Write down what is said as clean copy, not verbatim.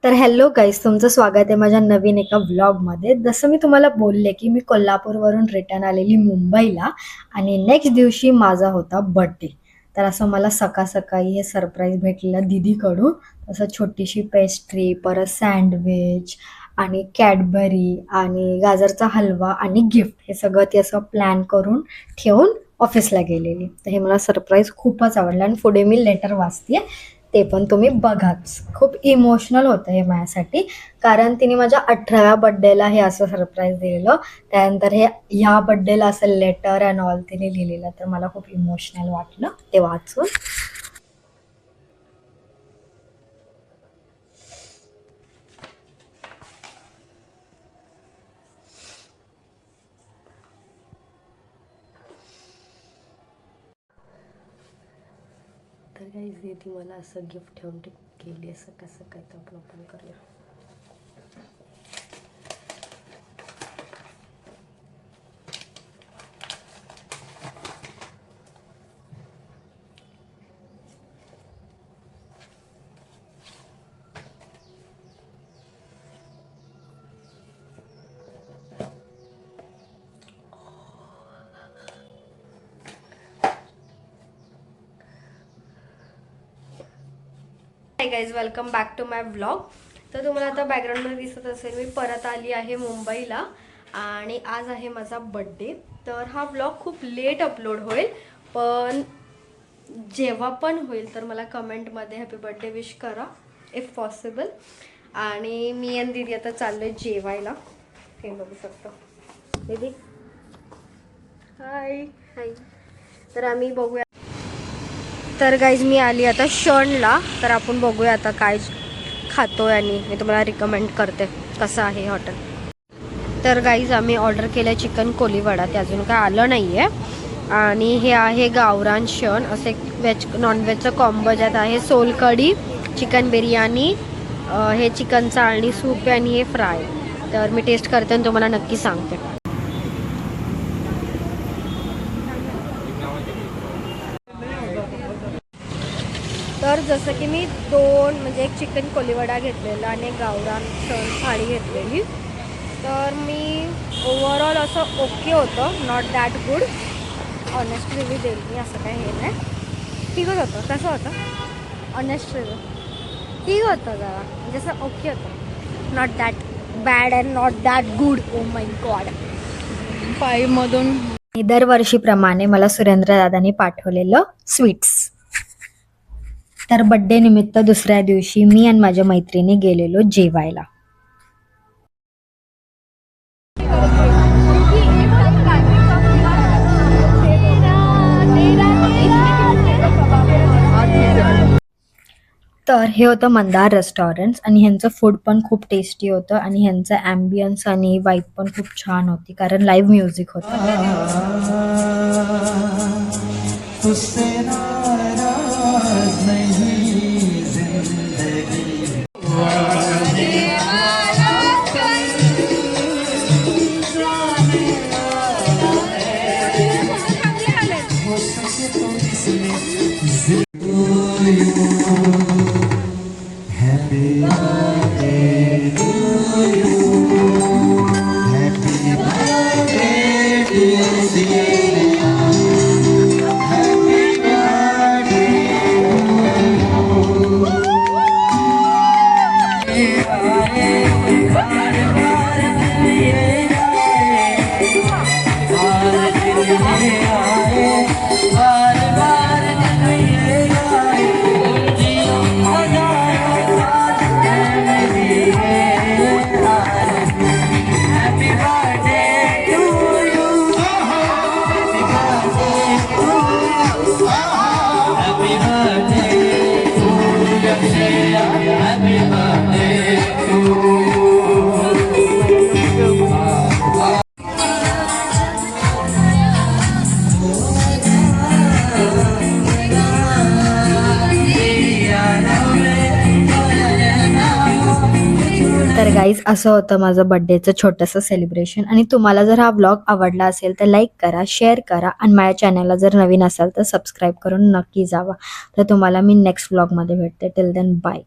तर hello guys, तुमचं स्वागत आहे माझ्या नवीन एका व्लॉगमध्ये. जसं मी तुम्हाला बोलले की मी कोल्हापूरवरून रिटर्न आलेली मुंबईला आणि नेक्स्ट दिवशी माझा होता बर्थडे. तर असं मला सकाळ सकाळी हे सरप्राईज भेटलेलं दीदीकडून. असं छोटीशी पेस्ट्री, परत सँडविच आणि कॅडबरी आणि गाजरचा हलवा आणि गिफ्ट, हे सगळं ती असं प्लॅन करून ठेवून ऑफिसला गेलेली. तर हे मला सरप्राईज खूपच आवडलं आणि पुढे मी लेटर वाचते, ते पण तुम्ही बघाच. खूप इमोशनल होतं हे माझ्यासाठी, कारण तिने माझ्या 18व्या बर्थडेला हे असं सरप्राईज दिलेलं. त्यानंतर हे ह्या बर्थडेला असं लेटर अँड ऑल तिने लिहिलेलं, तर मला खूप इमोशनल वाटलं ते वाचून. तर काही दीदी मला असं गिफ्ट ठेवून गेली, असं कसं काय तर आपण ओपन करूया. Hi guys, welcome back to my vlog. तर तुम्हाला आता बॅकग्राऊंडमध्ये दिसत असेल, मी परत आली आहे मुंबईला आणि आज आहे माझा बड्डे. तर हा व्लॉग खूप लेट अपलोड होईल, पण जेव्हा पण होईल तर मला कमेंटमध्ये हॅपी बर्थडे विश करा इफ पॉसिबल. आणि मी आणि दीदी आता चाललोय जेवायला. हे बघू शकतो दीदी. हाय हाय. तर आम्ही बघूया. तर गाईज मी आली आता शर्नला, तर आपण बघूया आता काय खातोय आणि मी तुम्हाला रिकमेंड करते कसं आहे हॉटेल. तर गाईज आम्ही ऑर्डर केलं चिकन कोलीवाडा, ते अजून काय आलं नाही आहे. आणि हे आहे गावरान शर्न, असे व्हेज नॉनव्हेजचं कॉम्बो, ज्यात आहे सोलकढी, चिकन बिर्याणी, हे चिकन चाळणी सूप आहे आणि हे फ्राय. तर मी टेस्ट करते आणि तुम्हाला नक्की सांगते. तर जसं की मी दोन म्हणजे एक चिकन कोलीवाडा घेतलेला आणि एक गावरान शर्न थाळी घेतलेली. तर मी ओव्हरऑल असं ओके होतं, not that good. Honest review देईल मी, असं काही हे नाही. ठीकच होतं. कसं होतं ऑनेस्ट रिव्ह्यू? ठीक होतं जरा, म्हणजे असं ओके होतं, not that bad and not that good. Oh my god. 5मधून. दरवर्षीप्रमाणे मला सुरेंद्र दादांनी पाठवलेलं स्वीट्स. तर बड्डे निमित्त दुसऱ्या दिवशी मी आणि माझ्या मैत्रिणी गेलेलो जेवायला. तर हे होतं मंदार रेस्टॉरंट आणि ह्यांचं फूड पण खूप टेस्टी होतं आणि ह्यांचं ॲम्बियन्स आणि वाईब पण खूप छान होती, कारण लाईव्ह म्युझिक होतं. तर गाईज असं होतं माझं बर्थडेचं छोटंसं सेलिब्रेशन. आणि तुम्हाला जर हा व्लॉग आवडला असेल तर लाईक करा, शेअर करा आणि माझ्या चॅनलला जर नवीन असाल तर सबस्क्राईब करून नक्की जावा. तर तुम्हाला मी नेक्स्ट व्लॉगमध्ये भेटते. Till then bye.